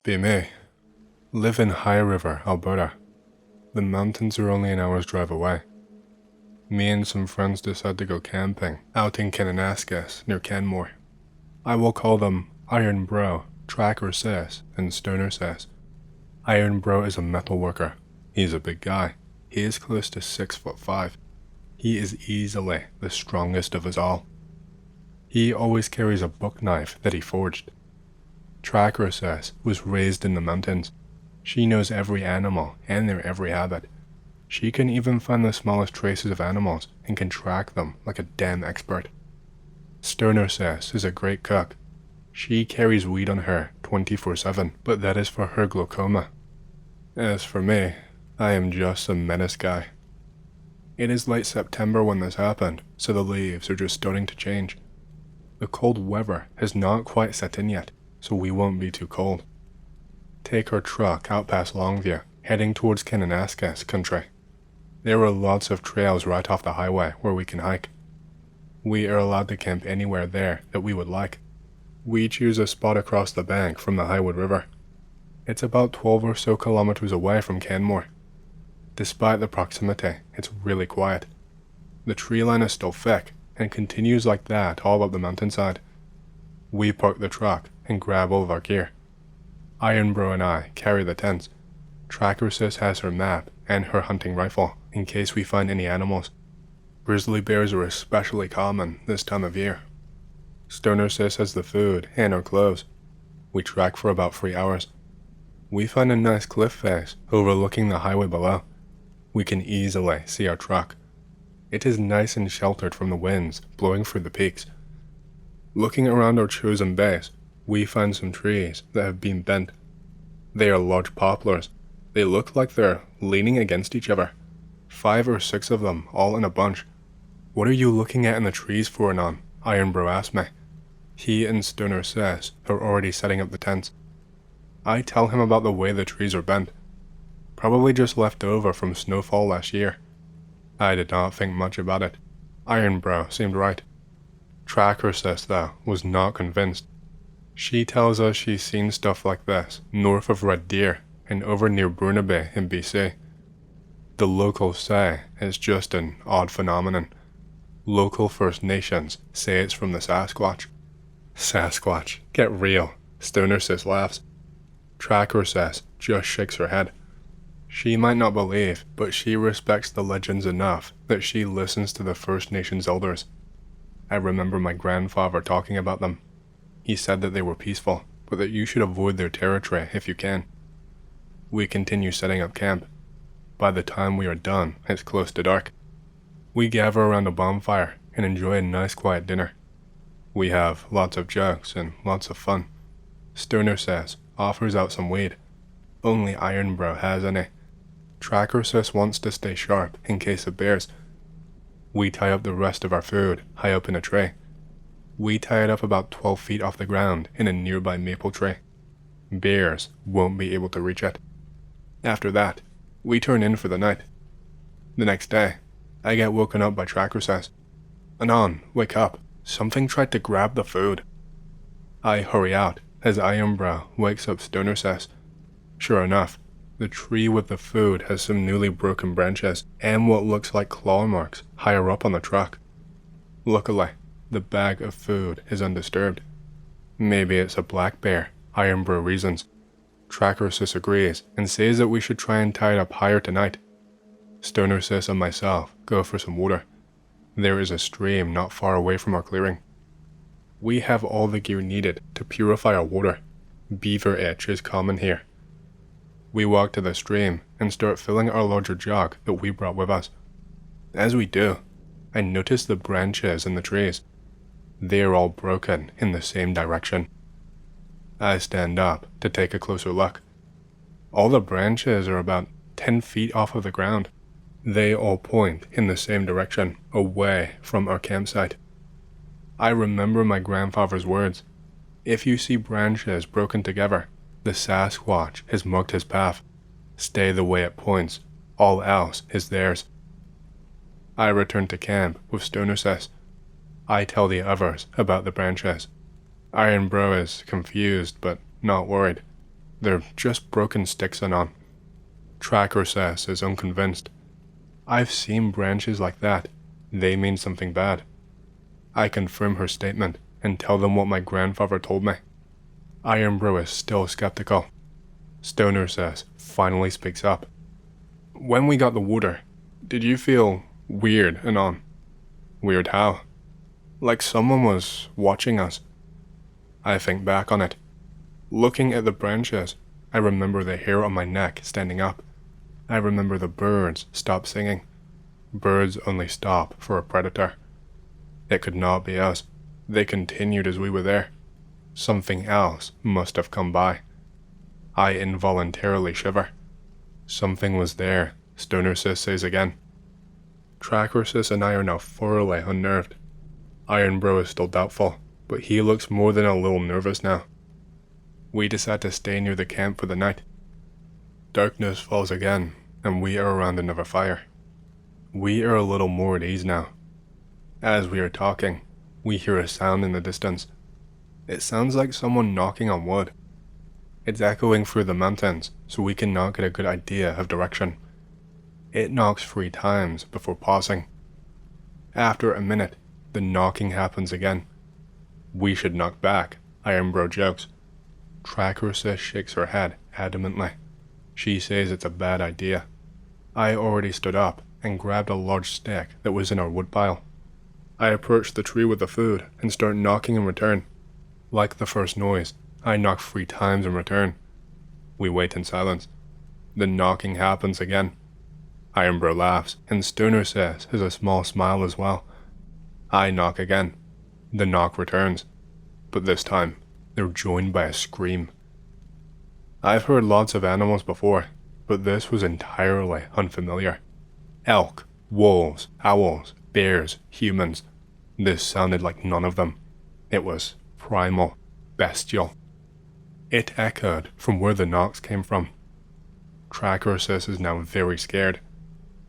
Be me. Live in High River, Alberta. The mountains are only an hour's drive away. Me and some friends decide to go camping out in Kananaskis near Canmore. I will call them Iron Bro, Tracker Says, and Stoner Says. Iron Bro is a metal worker. He's a big guy. He is close to 6'5". He is easily the strongest of us all. He always carries a book knife that he forged. Tracker Says was raised in the mountains. She knows every animal and their every habit. She can even find the smallest traces of animals and can track them like a damn expert. Stoner Says is a great cook. She carries weed on her 24/7, but that is for her glaucoma. As for me, I am just a menace guy. It is late September when this happened, so the leaves are just starting to change. The cold weather has not quite set in yet, so we won't be too cold. Take our truck out past Longview, heading towards Kananaskis country. There are lots of trails right off the highway where we can hike. We are allowed to camp anywhere there that we would like. We choose a spot across the bank from the Highwood River. It's about 12 or so kilometers away from Canmore. Despite the proximity, it's really quiet. The tree line is still thick and continues like that all up the mountainside. We park the truck and grab all of our gear. Iron Bro and I carry the tents. Tracker Sis has her map and her hunting rifle in case we find any animals. Grizzly bears are especially common this time of year. Stoner Sis has the food and our clothes. We trek for about 3 hours. We find a nice cliff face overlooking the highway below. We can easily see our truck. It is nice and sheltered from the winds blowing through the peaks. Looking around our chosen base, we find some trees that have been bent. They are large poplars. They look like they're leaning against each other. 5 or 6 of them all in a bunch. What are you looking at in the trees for, Anon? Iron Bro asked me. He and Stoner Says are already setting up the tents. I tell him about the way the trees are bent. Probably just left over from snowfall last year. I did not think much about it. Iron Bro seemed right. Tracker Says, though, was not convinced. She tells us she's seen stuff like this north of Red Deer and over near Burnaby in BC. The locals say it's just an odd phenomenon. Local First Nations say it's from the Sasquatch. Sasquatch, get real, Stoner Sis laughs. Tracker Says just shakes her head. She might not believe, but she respects the legends enough that she listens to the First Nations elders. I remember my grandfather talking about them. He said that they were peaceful, but that you should avoid their territory if you can. We continue setting up camp. By the time we are done, it's close to dark. We gather around a bonfire and enjoy a nice quiet dinner. We have lots of jokes and lots of fun. Stoner Says offers out some weed. Only Iron Bro has any. Tracker Sis wants to stay sharp in case of bears. We tie up the rest of our food high up in a tree. We tie it up about 12 feet off the ground in a nearby maple tree. Bears won't be able to reach it. After that, we turn in for the night. The next day, I get woken up by Tracker Says. Anon, wake up. Something tried to grab the food. I hurry out as Iron Bro wakes up Stoner Says. Sure enough, the tree with the food has some newly broken branches and what looks like claw marks higher up on the truck. Luckily, the bag of food is undisturbed. Maybe it's a black bear, Iron Bro reasons. Tracker Sis agrees and says that we should try and tie it up higher tonight. Stoner Sis and myself go for some water. There is a stream not far away from our clearing. We have all the gear needed to purify our water. Beaver itch is common here. We walk to the stream and start filling our larger jug that we brought with us. As we do, I notice the branches in the trees. They are all broken in the same direction. I stand up to take a closer look. All the branches are about 10 feet off of the ground. They all point in the same direction, away from our campsite. I remember my grandfather's words. If you see branches broken together, the Sasquatch has marked his path. Stay the way it points. All else is theirs. I return to camp with Stoner Says. I tell the others about the branches. Iron Bro is confused but not worried. They're just broken sticks anon. Tracker says is unconvinced. I've seen branches like that. They mean something bad. I confirm her statement and tell them what my grandfather told me. Ironbro is still skeptical. Stoner says finally speaks up. When we got the water, did you feel weird anon? Weird how? Like someone was watching us. I think back on it. Looking at the branches, I remember the hair on my neck standing up. I remember the birds stop singing. Birds only stop for a predator. It could not be us. They continued as we were there. Something else must have come by. I involuntarily shiver. Something was there, Stoner Sis says again. Tracker Sis and I are now thoroughly unnerved. Ironbro is still doubtful, but he looks more than a little nervous now. We decide to stay near the camp for the night. Darkness falls again, and we are around another fire. We are a little more at ease now. As we are talking, we hear a sound in the distance. It sounds like someone knocking on wood. It's echoing through the mountains, so we cannot get a good idea of direction. It knocks 3 times before pausing. After a minute, the knocking happens again. We should knock back, Ironbro jokes. Tracker Sis shakes her head adamantly. She says it's a bad idea. I already stood up and grabbed a large stick that was in our woodpile. I approach the tree with the food and start knocking in return. Like the first noise, I knock 3 times in return. We wait in silence. The knocking happens again. Ironbro laughs, and Stoner says has a small smile as well. I knock again. The knock returns, but this time they're joined by a scream. I've heard lots of animals before, but this was entirely unfamiliar. Elk, wolves, owls, bears, humans. This sounded like none of them. It was primal, bestial. It echoed from where the knocks came from. Tracker Sis is now very scared.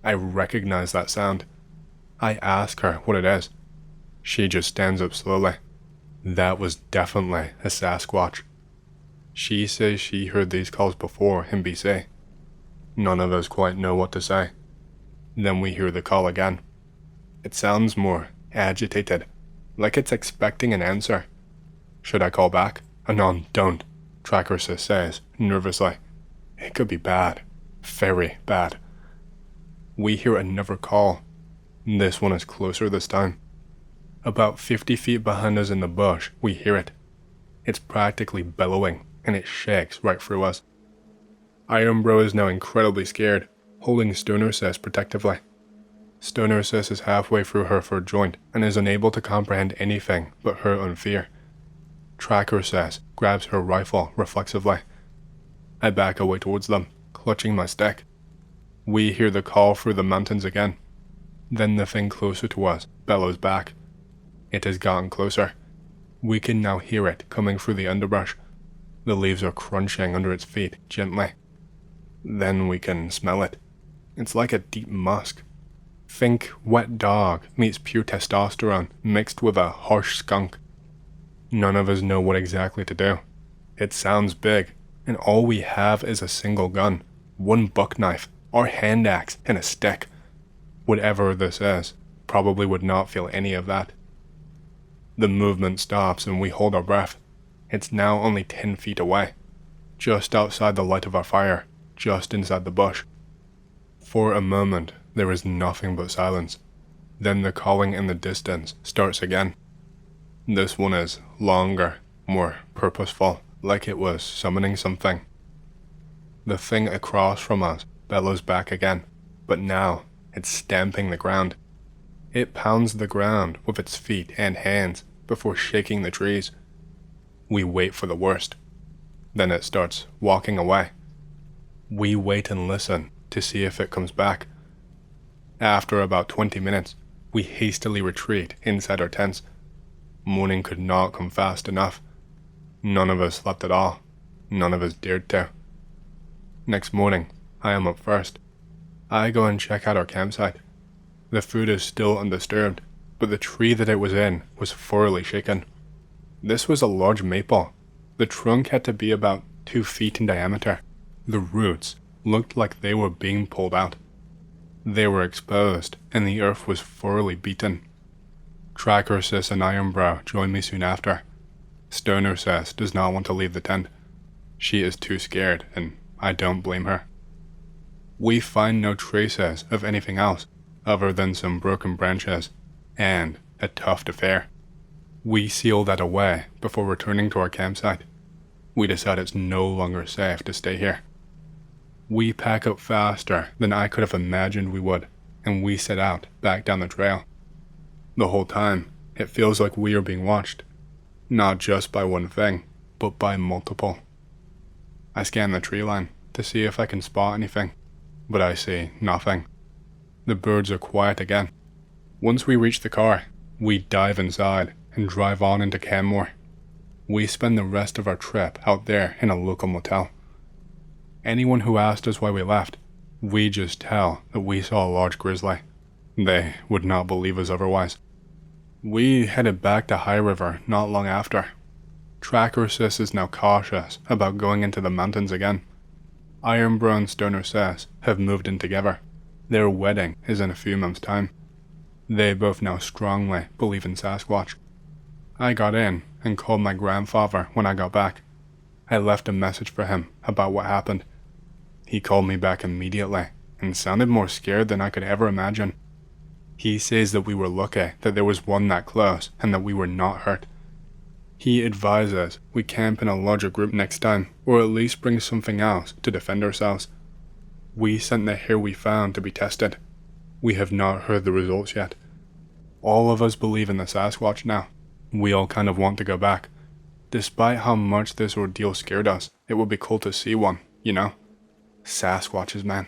I recognize that sound. I ask her what it is. She just stands up slowly. That was definitely a Sasquatch. She says she heard these calls before in BC. None of us quite know what to say. Then we hear the call again. It sounds more agitated, like it's expecting an answer. Should I call back? Anon, don't, Tracker Sis says, nervously. It could be bad. Very bad. We hear another call. This one is closer this time. About 50 feet behind us in the bush, we hear it. It's practically bellowing, and it shakes right through us. Ironbro is now incredibly scared, holding Stoner Sis protectively. Stoner Sis is halfway through her third joint and is unable to comprehend anything but her own fear. Tracker Sis grabs her rifle reflexively. I back away towards them, clutching my stick. We hear the call through the mountains again. Then the thing closer to us bellows back. It has gotten closer. We can now hear it coming through the underbrush. The leaves are crunching under its feet gently. Then we can smell it. It's like a deep musk. Think wet dog meets pure testosterone mixed with a harsh skunk. None of us know what exactly to do. It sounds big, and all we have is a single gun, 1 buck knife, our hand axe, and a stick. Whatever this is, probably would not feel any of that. The movement stops and we hold our breath. It's now only 10 feet away, just outside the light of our fire, just inside the bush. For a moment, there is nothing but silence. Then the calling in the distance starts again. This one is longer, more purposeful, like it was summoning something. The thing across from us bellows back again, but now it's stamping the ground. It pounds the ground with its feet and hands before shaking the trees. We wait for the worst. Then it starts walking away. We wait and listen to see if it comes back. After about 20 minutes, we hastily retreat inside our tents. Morning could not come fast enough. None of us slept at all. None of us dared to. Next morning, I am up first. I go and check out our campsite. The food is still undisturbed, but the tree that it was in was thoroughly shaken. This was a large maple. The trunk had to be about 2 feet in diameter. The roots looked like they were being pulled out. They were exposed, and the earth was thoroughly beaten. Tracker Sis and Ironbrow joined me soon after. Stoner Sis does not want to leave the tent. She is too scared, and I don't blame her. We find no traces of anything else other than some broken branches and a tuft of hair. We seal that away before returning to our campsite. We decide it's no longer safe to stay here. We pack up faster than I could have imagined we would, and we set out back down the trail. The whole time, it feels like we are being watched, not just by one thing, but by multiple. I scan the tree line to see if I can spot anything, but I see nothing. The birds are quiet again. Once we reach the car, we dive inside and drive on into Canmore. We spend the rest of our trip out there in a local motel. Anyone who asked us why we left, we just tell that we saw a large grizzly. They would not believe us otherwise. We headed back to High River not long after. Tracker Sis is now cautious about going into the mountains again. Ironbrow and Stoner Sis have moved in together. Their wedding is in a few months' time. They both now strongly believe in Sasquatch. I got in and called my grandfather when I got back. I left a message for him about what happened. He called me back immediately and sounded more scared than I could ever imagine. He says that we were lucky that there was one that close and that we were not hurt. He advises we camp in a larger group next time, or at least bring something else to defend ourselves. We sent the hair we found to be tested. We have not heard the results yet. All of us believe in the Sasquatch now. We all kind of want to go back. Despite how much this ordeal scared us, it would be cool to see one, you know? Sasquatches, man.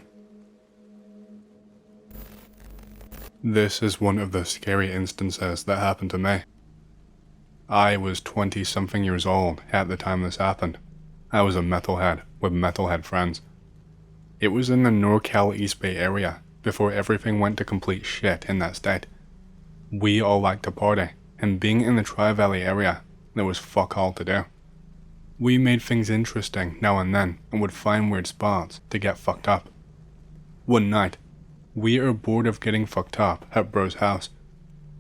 This is one of the scary instances that happened to me. I was 20-something years old at the time this happened. I was a metalhead with metalhead friends. It was in the NorCal East Bay area before everything went to complete shit in that state. We all liked to party, and being in the Tri-Valley area, there was fuck all to do. We made things interesting now and then and would find weird spots to get fucked up. One night, we are bored of getting fucked up at bro's house.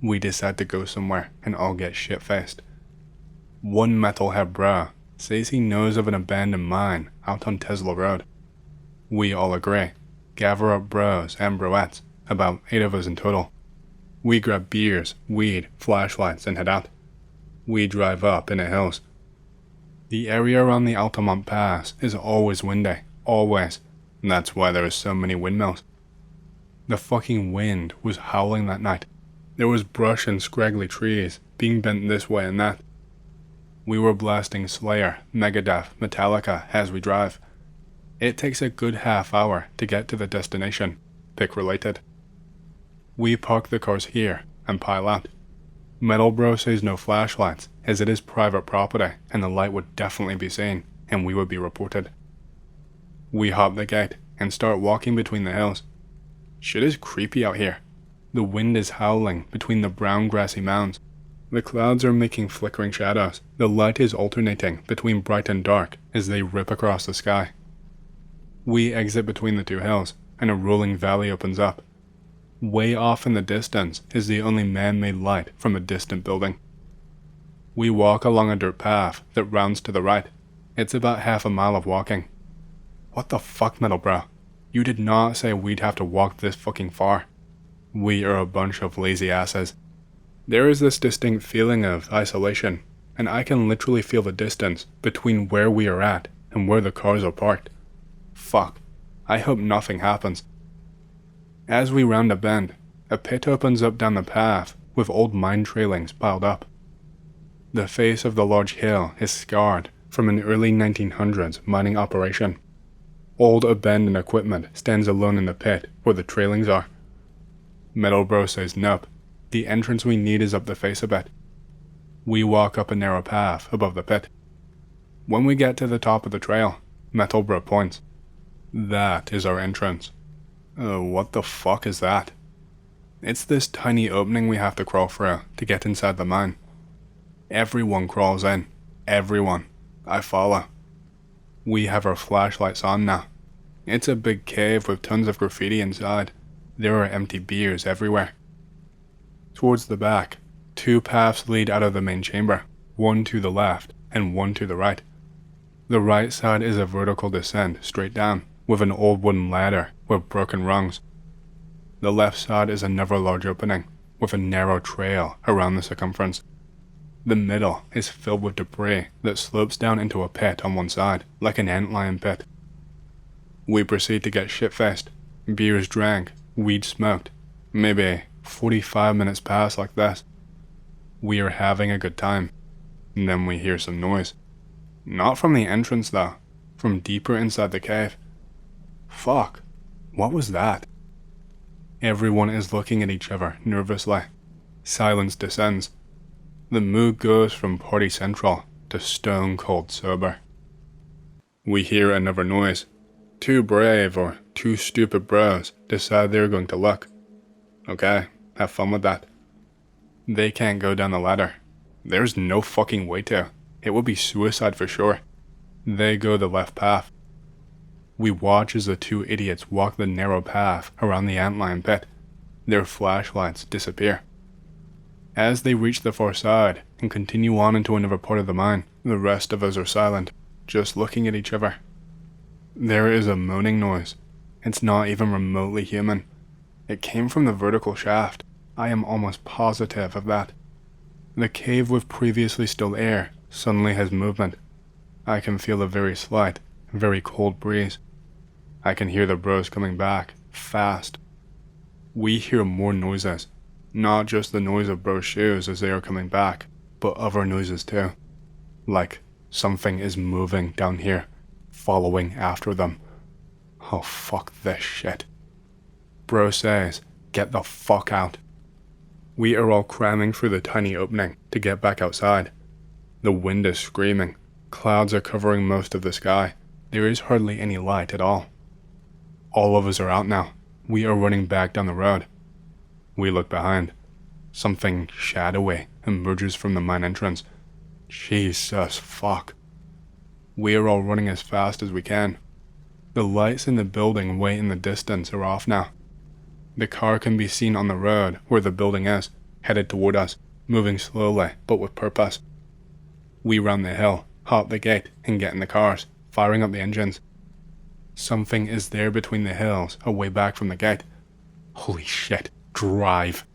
We decide to go somewhere and all get shit-faced. One metalhead bro says he knows of an abandoned mine out on Tesla Road. We all agree, gather up bros and broettes, about 8 of us in total. We grab beers, weed, flashlights, and head out. We drive up in the hills. The area around the Altamont Pass is always windy, always, and that's why there are so many windmills. The fucking wind was howling that night. There was brush and scraggly trees being bent this way and that. We were blasting Slayer, Megadeth, Metallica as we drive. It takes a good half hour to get to the destination, pick related. We park the cars here and pile out. Metal Bro says no flashlights, as it is private property and the light would definitely be seen and we would be reported. We hop the gate and start walking between the hills. Shit is creepy out here. The wind is howling between the brown grassy mounds. The clouds are making flickering shadows. The light is alternating between bright and dark as they rip across the sky. We exit between the two hills and a rolling valley opens up. Way off in the distance is the only man-made light from a distant building. We walk along a dirt path that rounds to the right. It's about half a mile of walking. What the fuck, Metal Bro? You did not say we'd have to walk this fucking far. We are a bunch of lazy asses. There is this distinct feeling of isolation, and I can literally feel the distance between where we are at and where the cars are parked. Fuck. I hope nothing happens. As we round a bend, a pit opens up down the path with old mine trailings piled up. The face of the large hill is scarred from an early 1900s mining operation. Old abandoned equipment stands alone in the pit where the trailings are. Metal Bro says nope, the entrance we need is up the face a bit. We walk up a narrow path above the pit. When we get to the top of the trail, Metal Bro points. That is our entrance. What the fuck is that? It's this tiny opening we have to crawl through to get inside the mine. Everyone crawls in. Everyone. I follow. We have our flashlights on now. It's a big cave with tons of graffiti inside. There are empty beers everywhere. Towards the back, 2 paths lead out of the main chamber, one to the left and one to the right. The right side is a vertical descent straight down, with an old wooden ladder with broken rungs. The left side is another large opening, with a narrow trail around the circumference. The middle is filled with debris that slopes down into a pit on one side, like an antlion pit. We proceed to get shit-faced, beers drank, weed smoked. Maybe 45 minutes pass like this. We are having a good time. And then we hear some noise. Not from the entrance though, from deeper inside the cave. Fuck, what was that? Everyone is looking at each other nervously. Silence descends. The mood goes from party central to stone cold sober. We hear another noise. 2 brave or 2 stupid bros decide they're going to look. Okay, have fun with that. They can't go down the ladder. There's no fucking way to. It would be suicide for sure. They go the left path. We watch as the 2 idiots walk the narrow path around the antlion pit. Their flashlights disappear. As they reach the far side and continue on into another part of the mine, the rest of us are silent, just looking at each other. There is a moaning noise. It's not even remotely human. It came from the vertical shaft. I am almost positive of that. The cave with previously still air suddenly has movement. I can feel a very slight, very cold breeze. I can hear the bros coming back, fast. We hear more noises. Not just the noise of bros' shoes as they are coming back, but other noises too. Like something is moving down here, following after them. Oh fuck this shit. Bro says, get the fuck out. We are all cramming through the tiny opening to get back outside. The wind is screaming. Clouds are covering most of the sky. There is hardly any light at all. All of us are out now. We are running back down the road. We look behind. Something shadowy emerges from the mine entrance. Jesus fuck. We are all running as fast as we can. The lights in the building way in the distance are off now. The car can be seen on the road where the building is, headed toward us, moving slowly but with purpose. We round the hill, hop the gate, and get in the cars, firing up the engines. Something is there between the hills, away back from the gate. Holy shit, drive.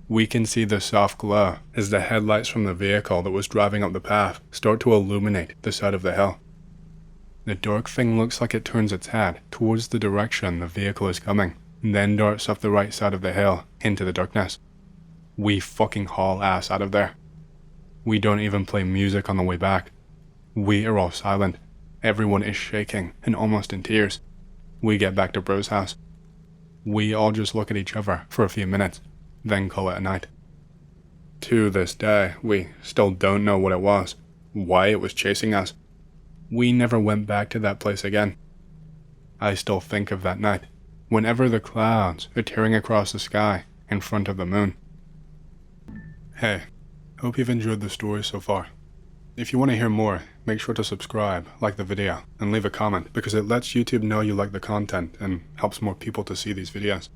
We can see the soft glow as the headlights from the vehicle that was driving up the path start to illuminate the side of the hill. The dark thing looks like it turns its head towards the direction the vehicle is coming, then darts up the right side of the hill into the darkness. We fucking haul ass out of there. We don't even play music on the way back. We are all silent. Everyone is shaking and almost in tears. We get back to Bro's house. We all just look at each other for a few minutes, then call it a night. To this day, we still don't know what it was, why it was chasing us. We never went back to that place again. I still think of that night, whenever the clouds are tearing across the sky in front of the moon. Hey, hope you've enjoyed the story so far. If you want to hear more, make sure to subscribe, like the video, and leave a comment because it lets YouTube know you like the content and helps more people to see these videos.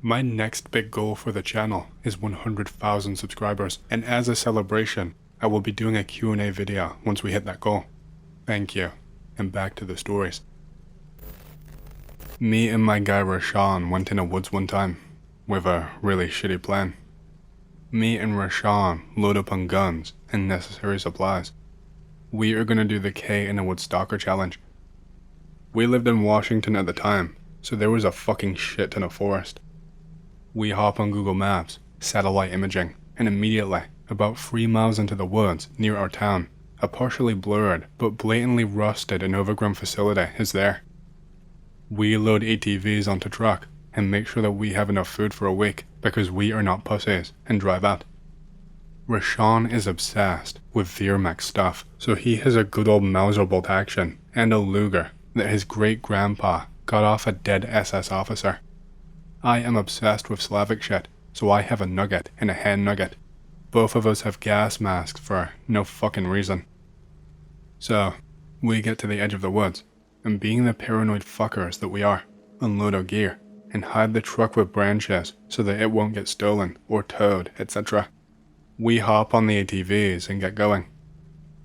My next big goal for the channel is 100,000 subscribers, and as a celebration, I will be doing a Q&A video once we hit that goal. Thank you, and back to the stories. Me and my guy Rashawn went in the woods one time, with a really shitty plan. Me and Rashawn load up on guns and necessary supplies. We are gonna do the K in the Woods Stalker Challenge. We lived in Washington at the time, so there was a fucking shit ton of forest. We hop on Google Maps, satellite imaging, and immediately, about 3 miles into the woods near our town, a partially blurred but blatantly rusted and overgrown facility is there. We load ATVs onto truck and make sure that we have enough food for a week because we are not pussies and drive out. Rashawn is obsessed with Wehrmacht stuff, so he has a good old Mauser bolt action and a Luger that his great-grandpa got off a dead SS officer. I am obsessed with Slavic shit, so I have a nugget and a hand nugget. Both of us have gas masks for no fucking reason. So, We get to the edge of the woods, and being the paranoid fuckers that we are, unload our gear and hide the truck with branches so that it won't get stolen or towed, etc. We hop on the ATVs and get going.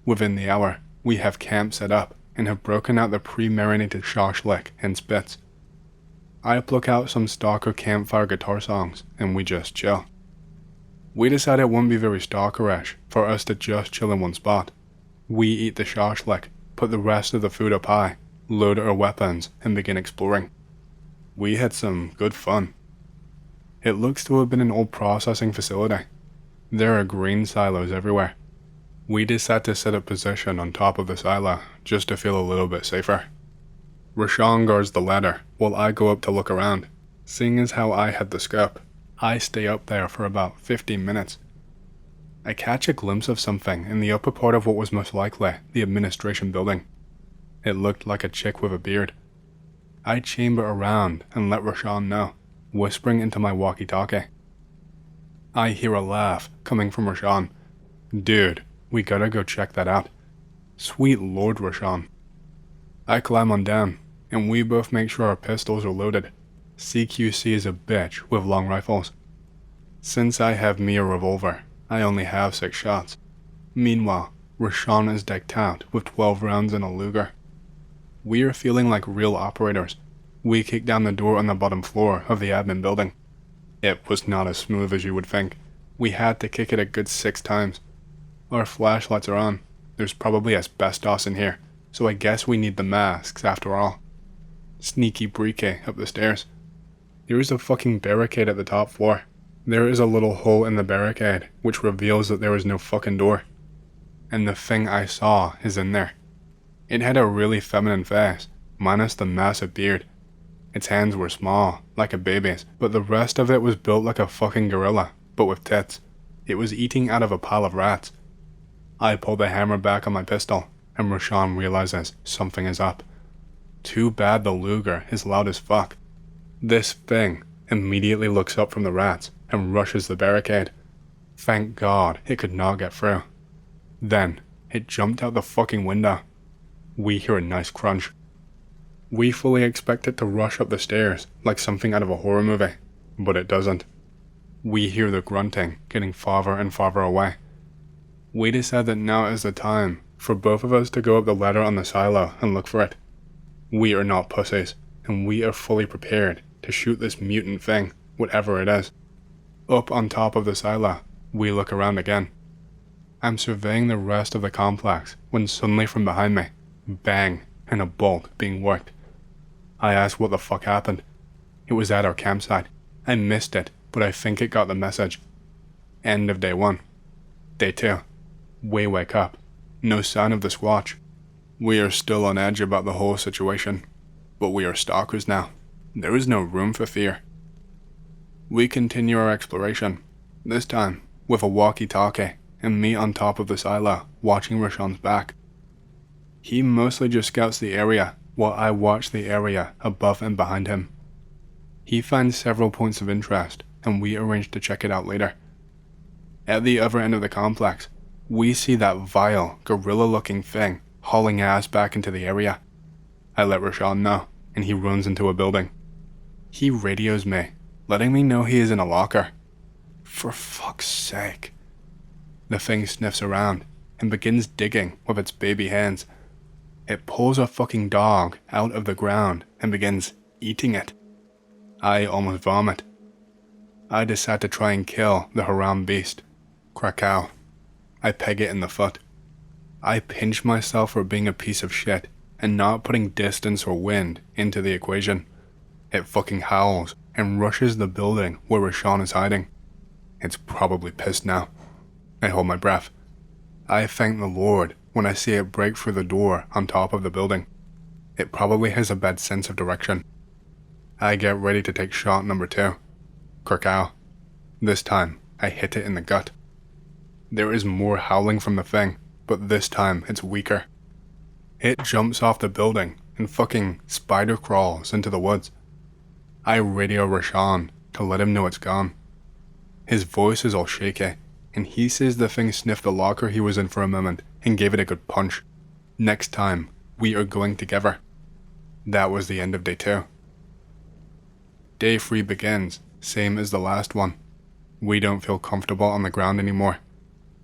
Within the hour, we have camp set up and have broken out the pre-marinated shashlik and spits. I pluck out some stalker campfire guitar songs and we just chill. We decide it wouldn't be very stalkerish for us to just chill in one spot. We eat the shashlik, put the rest of the food up high, load our weapons, and begin exploring. We had some good fun. It looks to have been an old processing facility. There are grain silos everywhere. We decide to set up position on top of the silo just to feel a little bit safer. Rashawn guards the ladder while I go up to look around. Seeing as how I had the scope, I stay up there for about 15 minutes. I catch a glimpse of something in the upper part of what was most likely the administration building. It looked like a chick with a beard. I chamber around and let Rashawn know, whispering into my walkie-talkie. I hear a laugh coming from Rashawn. Dude, we gotta go check that out. Sweet Lord, Rashawn. I climb on down, and we both make sure our pistols are loaded. CQC is a bitch with long rifles. Since I have me a revolver, I only have 6 shots. Meanwhile, Rashawn is decked out with 12 rounds in a Luger. We are feeling like real operators. We kick down the door on the bottom floor of the admin building. It was not as smooth as you would think. We had to kick it a good 6 times. Our flashlights are on. There's probably asbestos in here, so I guess we need the masks after all. Sneaky breaky up the stairs. There is a fucking barricade at the top floor. There is a little hole in the barricade, which reveals that there is no fucking door. And the thing I saw is in there. It had a really feminine face, minus the massive beard. Its hands were small, like a baby's, but the rest of it was built like a fucking gorilla, but with tits. It was eating out of a pile of rats. I pull the hammer back on my pistol, and Rashawn realizes something is up. Too bad the Luger is loud as fuck. This thing immediately looks up from the rats and rushes the barricade. Thank God it could not get through. Then, it jumped out the fucking window. We hear a nice crunch. We fully expect it to rush up the stairs like something out of a horror movie, but it doesn't. We hear the grunting getting farther and farther away. We decide that now is the time for both of us to go up the ladder on the silo and look for it. We are not pussies, and we are fully prepared to shoot this mutant thing, whatever it is. Up on top of the silo, we look around again. I'm surveying the rest of the complex when suddenly from behind me, bang, and a bolt being worked. I ask what the fuck happened. It was at our campsite. I missed it, but I think it got the message. End of day 1. Day 2. We wake up. No sign of the Squatch. We are still on edge about the whole situation, but we are stalkers now. There is no room for fear. We continue our exploration, this time with a walkie-talkie and me on top of the silo watching Rashawn's back. He mostly just scouts the area while I watch the area above and behind him. He finds several points of interest and we arrange to check it out later. At the other end of the complex, we see that vile, gorilla-looking thing hauling ass back into the area. I let Rashawn know, and he runs into a building. He radios me, letting me know he is in a locker. For fuck's sake. The thing sniffs around and begins digging with its baby hands. It pulls a fucking dog out of the ground and begins eating it. I almost vomit. I decide to try and kill the haram beast. Krakow. I peg it in the foot. I pinch myself for being a piece of shit and not putting distance or wind into the equation. It fucking howls and rushes the building where Rashawn is hiding. It's probably pissed now. I hold my breath. I thank the Lord when I see it break through the door on top of the building. It probably has a bad sense of direction. I get ready to take shot number 2. Krakow. This time, I hit it in the gut. There is more howling from the thing, but this time it's weaker. It jumps off the building and fucking spider crawls into the woods. I radio Rashawn to let him know it's gone. His voice is all shaky, and he says the thing sniffed the locker he was in for a moment and gave it a good punch. Next time, we are going together. That was the end of day 2. Day 3 begins, same as the last one. We don't feel comfortable on the ground anymore.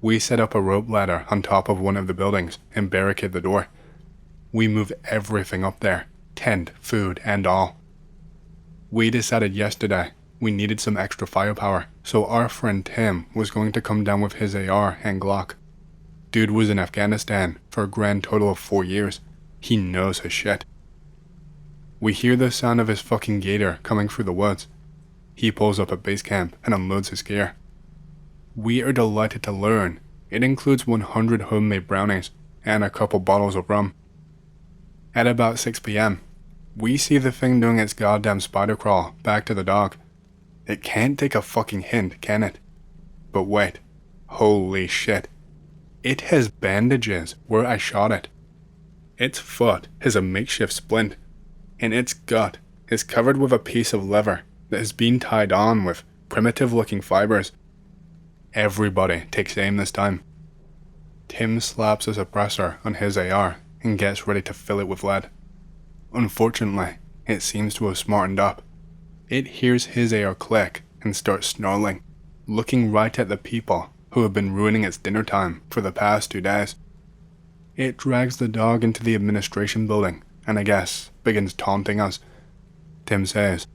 We set up a rope ladder on top of one of the buildings and barricade the door. We move everything up there, tent, food, and all. We decided yesterday we needed some extra firepower, so our friend Tim was going to come down with his AR and Glock. Dude was in Afghanistan for a grand total of 4 years. He knows his shit. We hear the sound of his fucking gator coming through the woods. He pulls up at base camp and unloads his gear. We are delighted to learn it includes 100 homemade brownies and a couple bottles of rum. At about 6 p.m, we see the thing doing its goddamn spider crawl back to the dog. It can't take a fucking hint, can it? But wait, holy shit. It has bandages where I shot it. Its foot has a makeshift splint, and its gut is covered with a piece of leather that has been tied on with primitive looking fibers. Everybody takes aim this time. Tim slaps a suppressor on his AR and gets ready to fill it with lead. Unfortunately, it seems to have smartened up. It hears his AR click and starts snarling, looking right at the people who have been ruining its dinner time for the past 2 days. It drags the dog into the administration building and I guess begins taunting us. Tim says,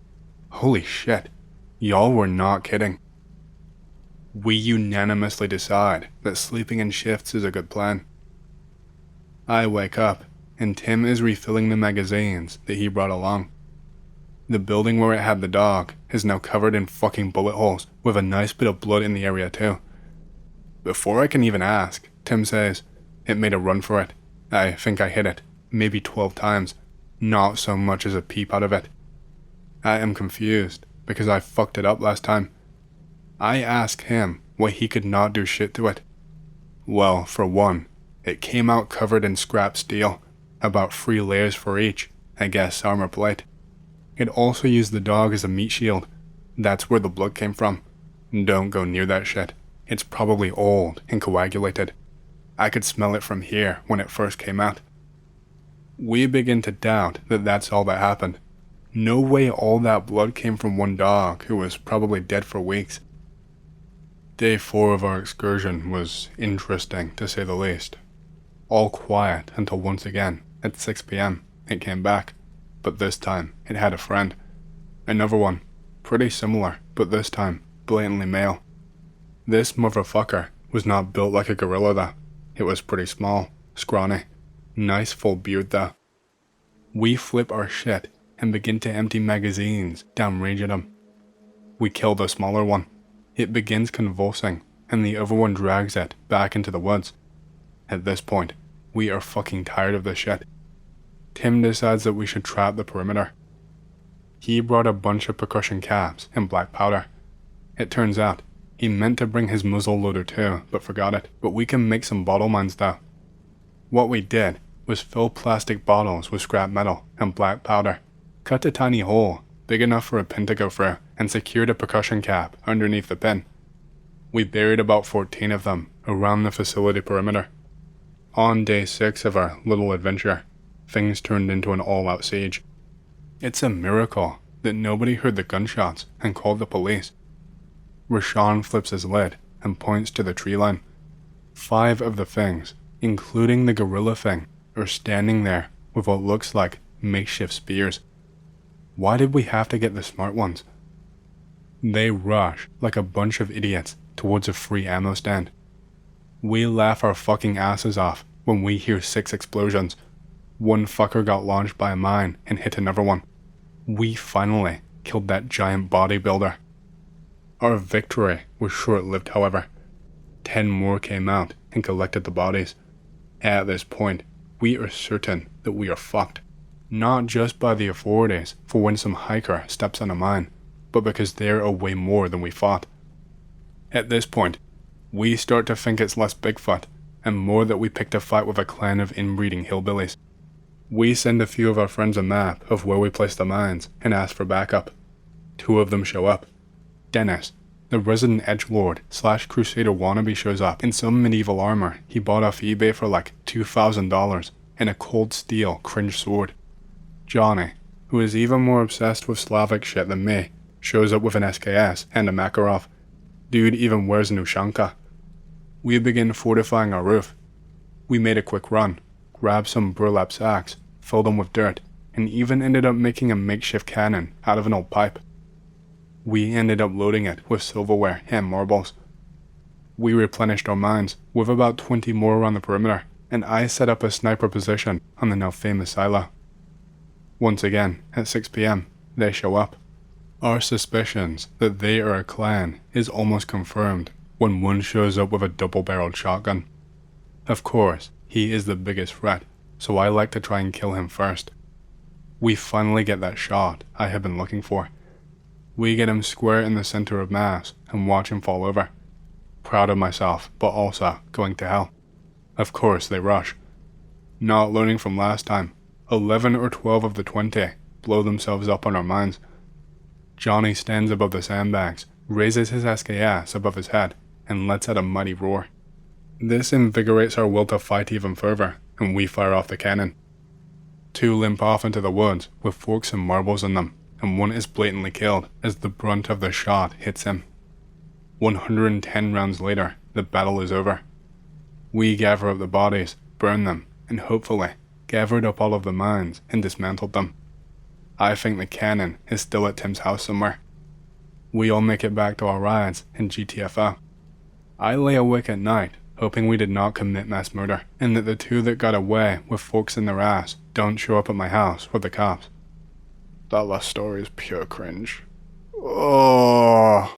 "Holy shit, y'all were not kidding." We unanimously decide that sleeping in shifts is a good plan. I wake up and Tim is refilling the magazines that he brought along. The building where it had the dog is now covered in fucking bullet holes with a nice bit of blood in the area too. Before I can even ask, Tim says, "It made a run for it. I think I hit it, maybe 12 times, not so much as a peep out of it." I am confused because I fucked it up last time. I ask him why he could not do shit to it. Well, for one, it came out covered in scrap steel, about 3 layers for each, I guess armor plate. It also used the dog as a meat shield. That's where the blood came from. Don't go near that shit. It's probably old and coagulated. I could smell it from here when it first came out. We begin to doubt that that's all that happened. No way all that blood came from one dog who was probably dead for weeks. Day 4 of our excursion was interesting, to say the least. All quiet until once again, at 6 p.m, it came back, but this time it had a friend. Another one, pretty similar, but this time blatantly male. This motherfucker was not built like a gorilla though. It was pretty small, scrawny, nice full beard though. We flip our shit and begin to empty magazines downrange at him. We kill the smaller one. It begins convulsing, and the other one drags it back into the woods. At this point, we are fucking tired of this shit. Tim decides that we should trap the perimeter. He brought a bunch of percussion caps and black powder. It turns out, he meant to bring his muzzle loader too, but forgot it. But we can make some bottle mines though. What we did was fill plastic bottles with scrap metal and black powder, cut a tiny hole big enough for a pin to go through, and secured a percussion cap underneath the pin. We buried about 14 of them around the facility perimeter. On day 6 of our little adventure, things turned into an all-out siege. It's a miracle that nobody heard the gunshots and called the police. Rashawn flips his lid and points to the tree line. 5 of the things, including the gorilla thing, are standing there with what looks like makeshift spears. Why did we have to get the smart ones? They rush like a bunch of idiots towards a free ammo stand. We laugh our fucking asses off when we hear 6 explosions. One fucker got launched by a mine and hit another one. We finally killed that giant bodybuilder. Our victory was short-lived, however. 10 more came out and collected the bodies. At this point, we are certain that we are fucked. Not just by the authorities for when some hiker steps on a mine, but because there are way more than we thought. At this point, we start to think it's less Bigfoot, and more that we picked a fight with a clan of inbreeding hillbillies. We send a few of our friends a map of where we placed the mines and ask for backup. 2 of them show up. Dennis, the resident edgelord / crusader wannabe, shows up in some medieval armor he bought off eBay for like $2,000. and a cold steel cringe sword. Johnny, who is even more obsessed with Slavic shit than me, shows up with an SKS and a Makarov. Dude even wears an Ushanka. We begin fortifying our roof. We made a quick run, grabbed some burlap sacks, filled them with dirt, and even ended up making a makeshift cannon out of an old pipe. We ended up loading it with silverware and marbles. We replenished our mines with about 20 more around the perimeter, and I set up a sniper position on the now famous silo. Once again, at 6 p.m, they show up. Our suspicions that they are a clan is almost confirmed when one shows up with a double-barreled shotgun. Of course, he is the biggest threat, so I like to try and kill him first. We finally get that shot I have been looking for. We get him square in the center of mass and watch him fall over. Proud of myself, but also going to hell. Of course they rush. Not learning from last time, 11 or 12 of the 20 blow themselves up on our mines. Johnny stands above the sandbags, raises his SKS above his head, and lets out a mighty roar. This invigorates our will to fight even further, and we fire off the cannon. 2 limp off into the woods with forks and marbles in them, and 1 is blatantly killed as the brunt of the shot hits him. 110 rounds later, the battle is over. We gather up the bodies, burn them, and hopefully gathered up all of the mines and dismantled them. I think the cannon is still at Tim's house somewhere. We all make it back to our rides in GTFO. I lay awake at night, hoping we did not commit mass murder, and that the 2 that got away with forks in their ass don't show up at my house with the cops. That last story is pure cringe. Oh.